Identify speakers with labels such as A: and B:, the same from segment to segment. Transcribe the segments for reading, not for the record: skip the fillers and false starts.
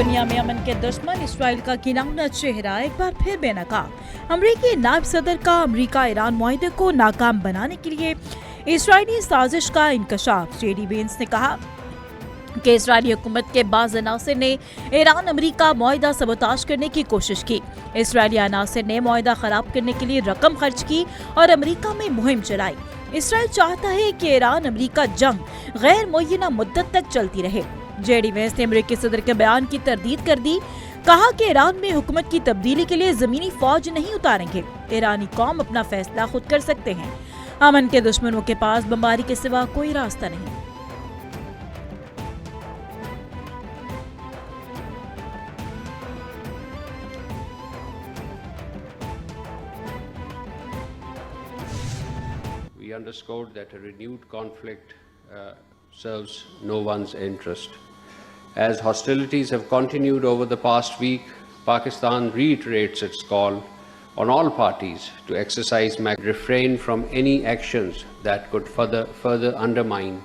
A: दुनिया में अमन के दुश्मन इसराइल का घिनौना चेहरा एक बार फिर बेनकाब। अमरीकी नायब सदर का अमरीका ईरान मुआहदे को नाकाम बनाने के लिए इसराइली साजिश का इंकशाफ। जेडी वेंस ने कहा कि इसराइली हुकूमत के बाज़ अनासिर ने ईरान अमरीका मुआहदा सबोताज करने की कोशिश की। इसराइली अनासिर ने मुआहदा खराब करने के लिए रकम खर्च की और अमरीका में मुहिम चलाई। इसराइल चाहता है कि ईरान अमरीका जंग गैर मुय्यना मुद्दत तक चलती रहे। जेडी वेंस ने अमरीकी सदर के बयान की तरदीद कर दी। कहा कि ईरान में हुकूमत की तब्दीली के लिए जमीनी फौज नहीं उतारेंगे। ईरानी कौम अपना फैसला खुद कर सकते हैं। अमन के दुश्मनों के पास बमबारी के सिवा कोई रास्ता नहीं।
B: We underscored that a renewed conflict serves no one's interest. As hostilities have continued over the past week, Pakistan reiterates its call on all parties to exercise refrain from any actions that could further undermine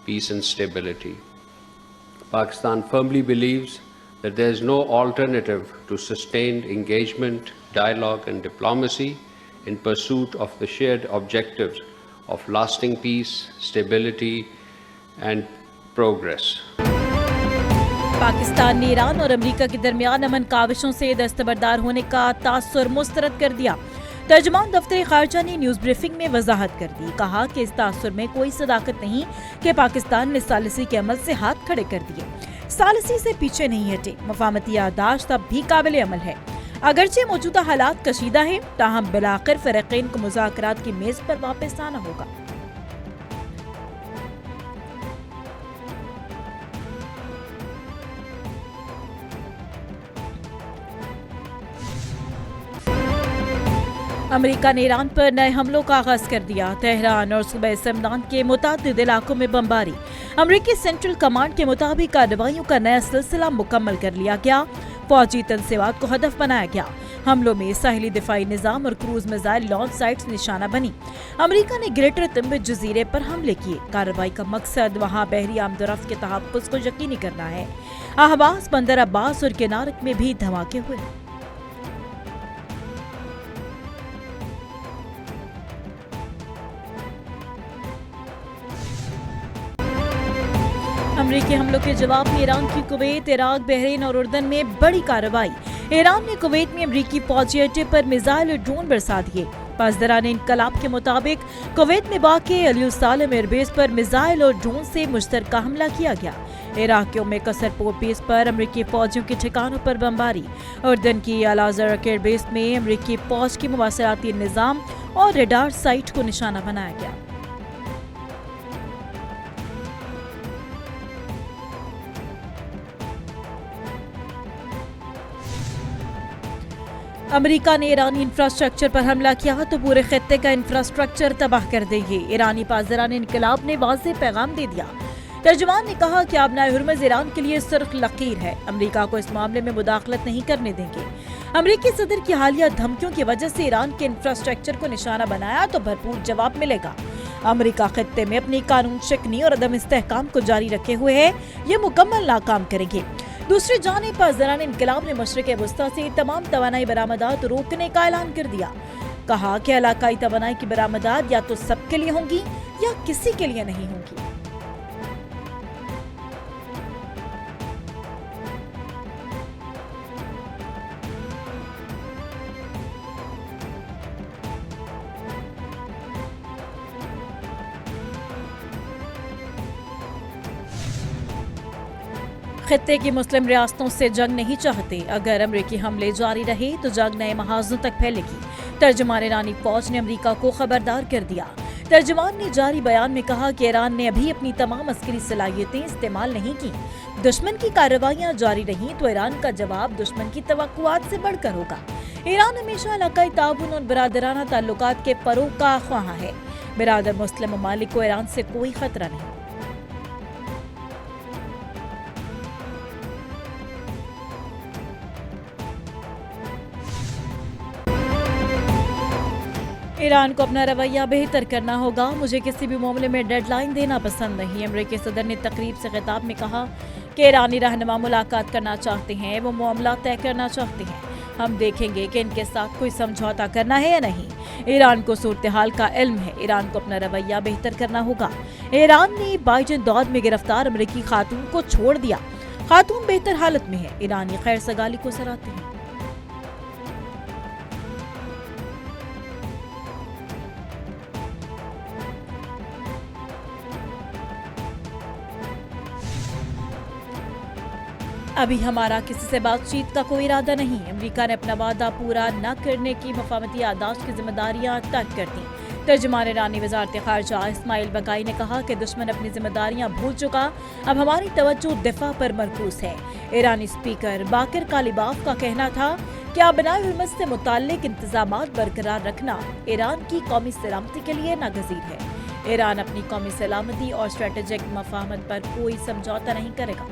B: peace and stability. Pakistan firmly believes that there is no alternative to sustained engagement, dialogue and diplomacy in pursuit of the shared objectives of lasting peace, stability and progress.
A: Pakistan ने Iran और America के दरमियान अमन काविशों से दस्तबरदार होने का तासुर मुस्तरद कर दिया। तर्जुमान दफ्तर खारजा ने न्यूज ब्रीफिंग में वजाहत कर दी। कहा कि इस तासुर में कोई सदाकत नहीं कि पाकिस्तान ने सालिसी के अमल से हाथ खड़े कर दिए। सालिसी से पीछे नहीं हटे। मफाहमती यादाश्त अब भी काबिल अमल है। अगरचे मौजूदा हालात कशीदा है, ताहम बिलाखिर फरीक़ैन को मुज़ाकरात की मेज पर वापस आना होगा। अमेरिका ने ईरान पर नए हमलों का आगाज कर दिया। तेहरान और सूबा समदान के मुतादिद इलाकों में बमबारी। अमेरिकी सेंट्रल कमांड के मुताबिक कार्रवाइयों का नया सिलसिला मुकम्मल कर लिया गया। फौजी तनसीबात को हदफ बनाया गया। हमलों में साहिली दिफाई निजाम और क्रूज मिसाइल लॉन्च साइट्स निशाना बनी। अमेरिका ने ग्रेटर तिम्बित जजीरे पर हमले किए। कार्रवाई का मकसद वहां बहरी आमदोरफ्त के तहफ्फुज़ को यकीनी करना है। अहवाज, बंदर अब्बास और किनारक में भी धमाके हुए। अमेरिकी हमलों के जवाब में ईरान की कुवैत, इराक, बहरीन और उर्दन में बड़ी कार्रवाई। ईरान ने कुवैत में अमेरिकी फौजी अड्डे पर मिसाइल और ड्रोन बरसा दिए। पासदारान इनकलाब के मुताबिक कुवैत में वाक़े अली सालेम एयरबेस पर मिसाइल और ड्रोन से मुश्तरका हमला किया गया। इराकियों में कसरपोर बेस पर अमेरिकी फौजियों के ठिकानों पर बमबारी। उर्दन की अलाजर एयरबेस में अमेरिकी फौज की मुवासलाती निज़ाम और रेडार साइट को निशाना बनाया गया। अमेरिका ने ईरानी इंफ्रास्ट्रक्चर पर हमला किया तो पूरे खित्ते का इंफ्रास्ट्रक्चर तबाह कर देंगे। ईरानी पासदारान इनकलाब ने वाज़ेह पैगाम दे दिया। तर्जुमान ने कहा कि आबनाए हुर्मुज़ ईरान के लिए सुर्ख लकीर है। अमेरिका को इस मामले में मुदाखलत नहीं करने देंगे। अमेरिकी सदर की हालिया धमकियों की वजह से ईरान के इंफ्रास्ट्रक्चर को निशाना बनाया तो भरपूर जवाब मिलेगा। अमेरिका खित्ते में अपनी कानून शिकनी और अदम इस्तेहकाम को जारी रखे हुए है। ये मुकम्मल नाकाम करेंगे। दूसरी जानिब पासदारान इनकलाब ने मशरिक़ वस्ता से तमाम तवानाई बरामदात रोकने का ऐलान कर दिया। कहा कि इलाकाई तवानाई की बरामदात या तो सबके लिए होंगी या किसी के लिए नहीं होंगी। खित्ते की मुस्लिम रियासतों से जंग नहीं चाहते। अगर अमेरिकी हमले जारी रहे तो जंग नए महाजों तक फैलेगी। तर्जुमान ईरानी फौज ने अमेरिका को खबरदार कर दिया। तर्जुमान ने जारी बयान में कहा कि ईरान ने अभी अपनी तमाम अस्करी सलाहियतें इस्तेमाल नहीं की। दुश्मन की कार्रवाइयां जारी रहीं तो ईरान का जवाब दुश्मन की तवक्कुआत से बढ़कर होगा। ईरान हमेशा इलाकाई ताउन और बरादराना ताल्लुकात के फरोग का ख्वाह है। बिरादर मुस्लिम ममालिक को ईरान से कोई खतरा नहीं। ईरान को अपना रवैया बेहतर करना होगा। मुझे किसी भी मामले में डेडलाइन देना पसंद नहीं। अमेरिकी सदर ने तकरीब से खिताब में कहा कि ईरानी रहनुमा मुलाकात करना चाहते हैं, वो मामला तय करना चाहते हैं। हम देखेंगे कि इनके साथ कोई समझौता करना है या नहीं। ईरान को सूरत हाल का इल्म है, ईरान को अपना रवैया बेहतर करना होगा। ईरान ने बाइडेन दौर में गिरफ्तार अमेरिकी खातून को छोड़ दिया। खातून बेहतर हालत में है। ईरानी खैर सगाली को सराहते हैं। अभी हमारा किसी से बातचीत का कोई इरादा नहीं। अमेरिका ने अपना वादा पूरा न करने की मफामती यादाश्त की जिम्मेदारियां तर्क कर दी। तर्जुमान ईरानी वजारत खारजा इस्माइल बकाई ने कहा कि दुश्मन अपनी जिम्मेदारियां भूल चुका, अब हमारी तवज्जो दिफा पर मरकूज है। ईरानी स्पीकर बाकिर कालिबाफ का कहना था कि आबनाए हुर्मुज़ से मुताल्लिक इंतजामात बरकरार रखना ईरान की कौमी सलामती के लिए नागज़ीर है। ईरान अपनी कौमी सलामती और स्ट्रेटेजिक मफाहमत पर कोई समझौता नहीं करेगा।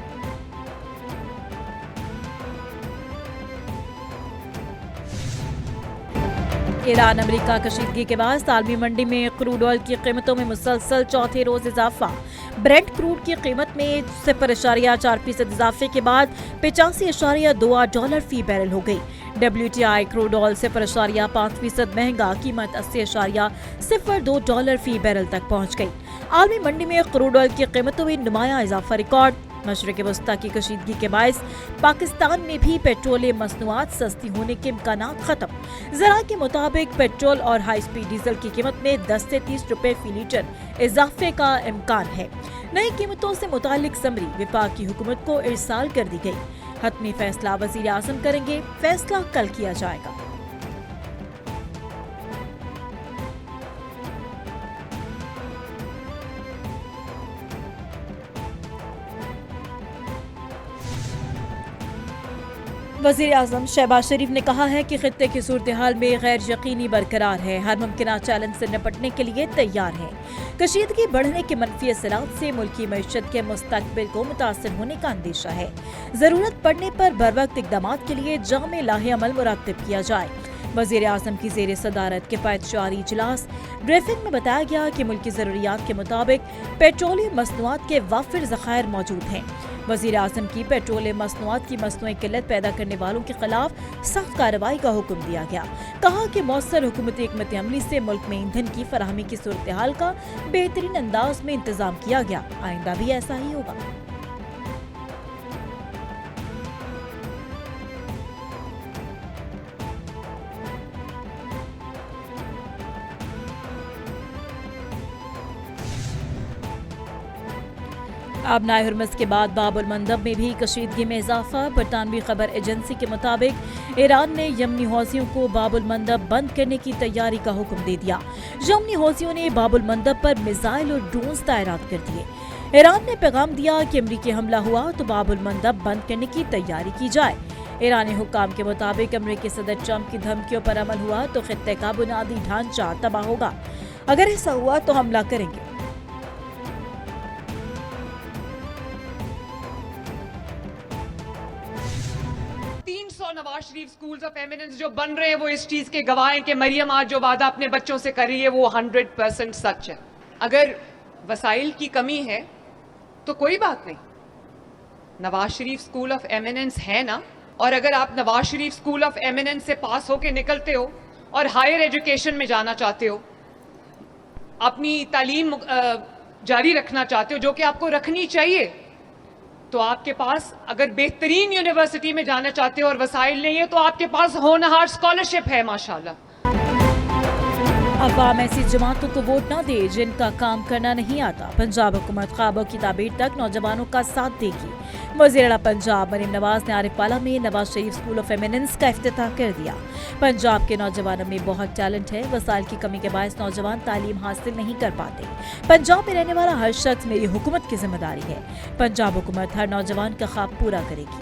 A: ईरान अमेरिका कशीदगी के बाद आलमी मंडी में क्रूड ऑयल की कीमतों में मुसलसल चौथे रोज इजाफा। ब्रेंट क्रूड की कीमत में 0.4% इजाफे के बाद $85.28 फी बैरल हो गई। WTI क्रूड ऑयल 0.5% महंगा, कीमत $80.02 फी बैरल तक पहुंच गई। आलमी मंडी में क्रूड ऑयल की कीमतों में नुमाया इजाफा रिकॉर्ड। मशरिक़ वस्ता की कशीदगी के बायस पाकिस्तान में भी पेट्रोलियम मसनूआत सस्ती होने के इम्कानात खत्म। ज़रा के मुताबिक पेट्रोल और हाई स्पीड डीजल की कीमत में 10 से 30 रुपए फी लीटर इजाफे का इम्कान है। नई कीमतों से मुतालिक समरी विफाक की हुकूमत को इरसाल कर दी गई। हतमी फैसला वज़ीर आज़म करेंगे, फैसला कल किया जाएगा। वज़ीर आज़म शहबाज शरीफ ने कहा है कि खित्ते की सूरत हाल में गैर यकीनी बरकरार है, हर मुमकिन चैलेंज से निपटने के लिए तैयार है। कशीदगी बढ़ने के मनफी असरात से मुल्की मईशत के मुस्तकबिल को मुतासर होने का अंदेशा है। जरूरत पड़ने पर बरवक्त इक़दाम के लिए जामे लाहे अमल मुरतब किया जाए। वज़ीर आज़म की ज़ेर सदारत किफ़ायत जारी इजलास ब्रीफिंग में बताया गया कि मुल्की ज़रूरियात के मुताबिक पेट्रोलियम मसनूआत के वाफिर ज़खायर मौजूद हैं। वज़ीर आज़म की पेट्रोलियम मसनूआत की मसनूई किल्लत पैदा करने वालों के खिलाफ सख्त कार्रवाई का हुक्म दिया गया। कहा कि मौसर हुकूमती हिकमत अमली से मुल्क में ईंधन की फराहमी की सूरत हाल का बेहतरीन अंदाज में इंतजाम किया गया, आइंदा भी ऐसा ही होगा। आबनाए हुर्मुज़ के बाद बाबुल मंदब में भी कशीदगी में इजाफा। बरतानवी खबर एजेंसी के मुताबिक ईरान ने यमनी हौसियों को बाबुल मंदब बंद करने की तैयारी का हुक्म दे दिया। यमनी हौसियों ने बाबुल मंदब पर मिसाइल और ड्रोन्स तैनात कर दिए। ईरान ने पैगाम दिया कि अमरीकी हमला हुआ तो बाबुल मंदब बंद करने की तैयारी की जाए। ईरानी हुक्काम के मुताबिक अमरीकी सदर ट्रंप की धमकियों पर अमल हुआ तो खित्ते का बुनियादी ढांचा तबाह होगा। अगर ऐसा हुआ तो हमला करेंगे।
C: Nawaz Sharif schools of eminence जो बन रहे हैं वो इस चीज के गवाह हैं कि मरियम आज जो वादा अपने बच्चों से कर रही है वो 100% सच है। अगर वसाइल की कमी है तो कोई बात नहीं, Nawaz Sharif school of eminence है ना। और अगर आप Nawaz Sharif school of eminence से पास होके निकलते हो और हायर एजुकेशन में जाना चाहते हो, अपनी तालीम जारी रखना चाहते हो, जो कि आपको रखनी चाहिए, तो आपके पास अगर बेहतरीन यूनिवर्सिटी में जाना चाहते हो और वसाइल नहीं है तो आपके पास होनहार स्कॉलरशिप है माशाल्लाह।
A: अवाम ऐसी जमातों को वोट न दे जिनका काम करना नहीं आता। पंजाब हुकूमत ख्वाबों की ताबीर तक नौजवानों का साथ देगी। वज़ीर आला पंजाब मरीम नवाज ने आरिफवाला में Nawaz Sharif school of eminence का इफ्तिताह कर दिया। पंजाब के नौजवानों में बहुत टैलेंट है, वसाइल की कमी के बायस नौजवान तालीम हासिल नहीं कर पाते। पंजाब में रहने वाला हर शख्स मेरी हुकूमत की जिम्मेदारी है। पंजाब हुकूमत हर नौजवान का ख्वाब पूरा करेगी।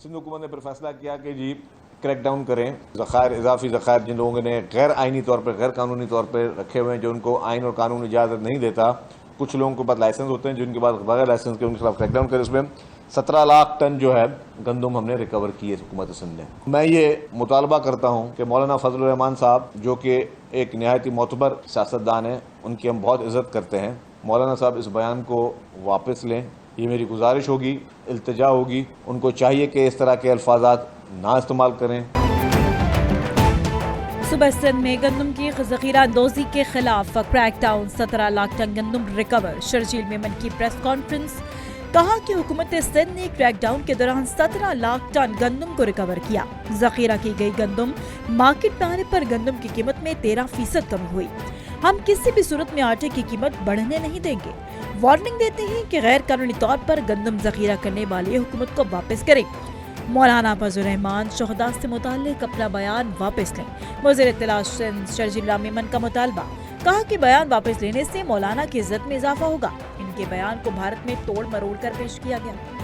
D: सिंध हुकूमत ने फिर फैसला किया कि जी क्रैक डाउन करें ज़खायर, इजाफी ज़खायर जिन लोगों ने गैर आइनी तौर पर, गैर कानूनी तौर पर रखे हुए हैं, जो उनको आइन और कानून इजाज़त नहीं देता। कुछ लोगों के पास लाइसेंस होते हैं जिनके पास बगैर लाइसेंस के उनके खिलाफ क्रैक डाउन करें। उसमें 17 लाख टन जो है गंदम हमने रिकवर की है हुकूमत सिंध ने। मैं ये मुतालबा करता हूँ कि मौलाना फजलुर रहमान साहब जो कि एक नहायती मोतबर सियासतदान हैं, उनकी हम बहुत इज़्ज़त करते हैं, मौलाना साहब इस बयान को वापस लें। ये मेरी गुजारिश होगी, इल्तिजा होगी। उनको चाहिए कि इस तरह के अल्फाजात ना इस्तेमाल करें।
A: सुबह सिंध में गंदम की ज़ख़ीरा अंदोज़ी के खिलाफ क्रैकडाउन, 17 लाख टन गंदम रिकवर। शर्जील मेमन की प्रेस कॉन्फ्रेंस, कहा कि हुकूमत सिंध ने क्रैकडाउन के दौरान 17 लाख टन गंदम को रिकवर किया। जखीरा की गई गंदम मार्केट में आने पर गंदम की कीमत में 13% कमी हुई। हम किसी भी सूरत में आटे की कीमत बढ़ने नहीं देंगे। वार्निंग देते हैं कि गैर कानूनी तौर पर गंदम जखीरा करने वाली हुकूमत को वापस करें। मौलाना फजलुर रहमान शोहदा से मुताल्लिक अपना बयान वापस लें। वज़ीर इत्तलात सिंध शर्जील मेमन का मुतालबा, कहा कि बयान वापस लेने से मौलाना की इज्जत में इजाफा होगा। इनके बयान को भारत में तोड़ मरोड़ कर पेश किया गया।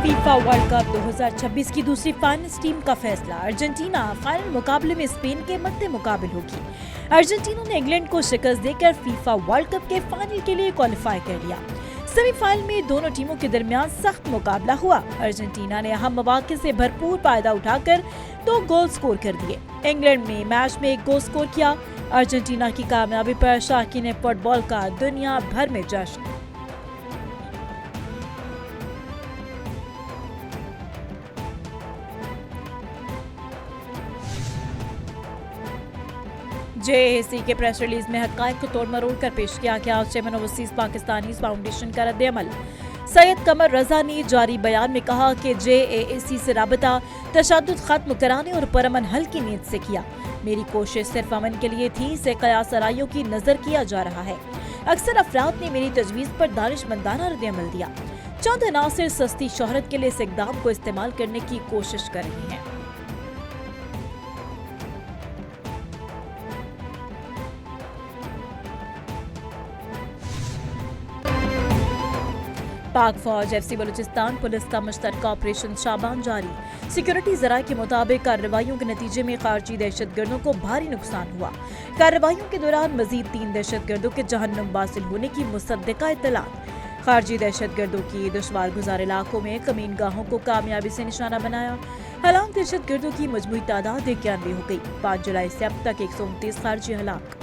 A: फीफा वर्ल्ड कप 2026 की दूसरी फाइनलिस्ट टीम का फैसला। अर्जेंटीना फाइनल मुकाबले में स्पेन के मद्दे मुकाबिल होगी। अर्जेंटीना ने इंग्लैंड को शिकस्त देकर फीफा वर्ल्ड कप के फाइनल के लिए क्वालिफाई कर लिया। सेमीफाइनल में दोनों टीमों के दरमियान सख्त मुकाबला हुआ। अर्जेंटीना ने अहम मौके से भरपूर फायदा उठाकर 2 गोल स्कोर कर दिए। इंग्लैंड ने मैच में 1 गोल स्कोर किया। अर्जेंटीना की कामयाबी पर शौकीन फुटबॉल का दुनिया भर में जश्न। जेएसी के प्रेस रिलीज में हक़ाइक़ को तोड़ मरोड़ कर पेश किया गया। चेयरमैन ओवरसीज पाकिस्तानी फाउंडेशन का रद्द-ए-अमल। सैयद कमर रजा ने जारी बयान में कहा कि जेएसी से राबता तशद्दुद खत्म कराने और परअमन हल की नीयत से किया। मेरी कोशिश सिर्फ अमन के लिए थी, इसे कयास आराइयों की नजर किया जा रहा है। अक्सर अफराद ने मेरी तजवीज़ पर दानिशमंदाना रद्द-ए-अमल दिया। चंद अनासिर सस्ती शोहरत के लिए इस इक़दाम को इस्तेमाल करने की कोशिश कर रही हैं। पाक फौज एफसी बलूचिस्तान पुलिस का मुश्तरका ऑपरेशन शाबान जारी। सिक्योरिटी जराये के मुताबिक कार्रवाइयों के नतीजे में खारजी दहशतगर्दों को भारी नुकसान हुआ। कार्रवाइयों के दौरान मजीद 3 दहशतगर्दों के जहन्नुम वासिल होने की मुसद्दिका इत्तलात। खारजी दहशतगर्दों की दुश्वार गुजार इलाकों में कमीनगाहों को कामयाबी से निशाना बनाया। हलाक दहशतगर्दों की मजमूई तादाद 91 हो गई। 5 जुलाई से अब तक 129 खारजी हलाक।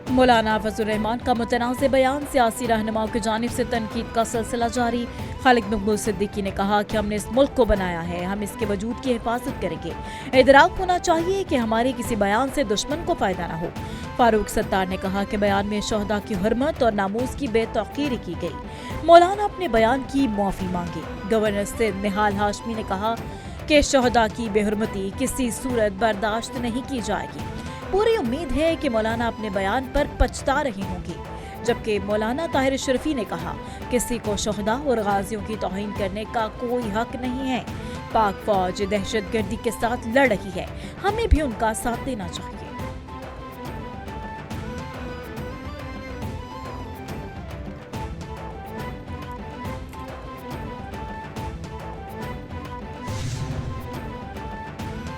A: मौलाना फजलुर रहमान का मुतनाज़ बयान, सियासी रहनुमाओं की जानिब से तनकीद का सिलसिला जारी। खालिद मकबूल सिद्दीकी ने कहा कि हमने इस मुल्क को बनाया है, हम इसके वजूद की हिफाजत करेंगे। इदराक होना चाहिए कि हमारे किसी बयान से दुश्मन को फायदा न हो। फारूक सत्तार ने कहा कि बयान में शोहदा की हुर्मत और नामूस की बेतौकीरी की गई। मौलाना अपने बयान की मुआफ़ी मांगी। गवर्नर सिंध निहाल हाशमी ने कहा कि शोहदा की बेहुरमती किसी सूरत बर्दाश्त नहीं की जाएगी। पूरी उम्मीद है कि मौलाना अपने बयान पर पछता रही होंगी। जबकि मौलाना ताहिर शरीफी ने कहा, किसी को शोहदा और गाजियों की तौहीन करने का कोई हक नहीं है। पाक फौज दहशतगर्दी के साथ लड़ रही है, हमें भी उनका साथ देना चाहिए।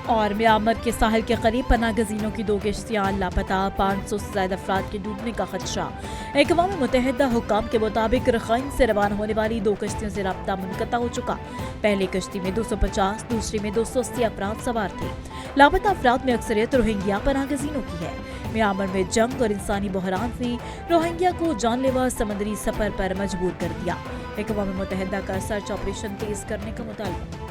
A: और म्यांमार के साहिल के करीब पनाह गजीनों की 2 किश्तियां लापता, 500 से ज्यादा अफराद के डूबने का खदशा। अक़वाम मुत्तहिदा हुक्काम के मुताबिक रखाइन से रवाना होने वाली 2 किश्तियों से राब्ता मुनक़ता हो चुका। पहली किश्ती में 250, दूसरी में 280 अफराद सवार थे। लापता अफराद में अक्सरियत रोहिंग्या पनाह गजीनों की है। म्यांमार में जंग और इंसानी बहरान ने रोहिंग्या को जानलेवा समुद्री सफर पर मजबूर कर दिया। अक़वाम मुत्तहिदा का सर्च ऑपरेशन तेज करने का मुतालबा।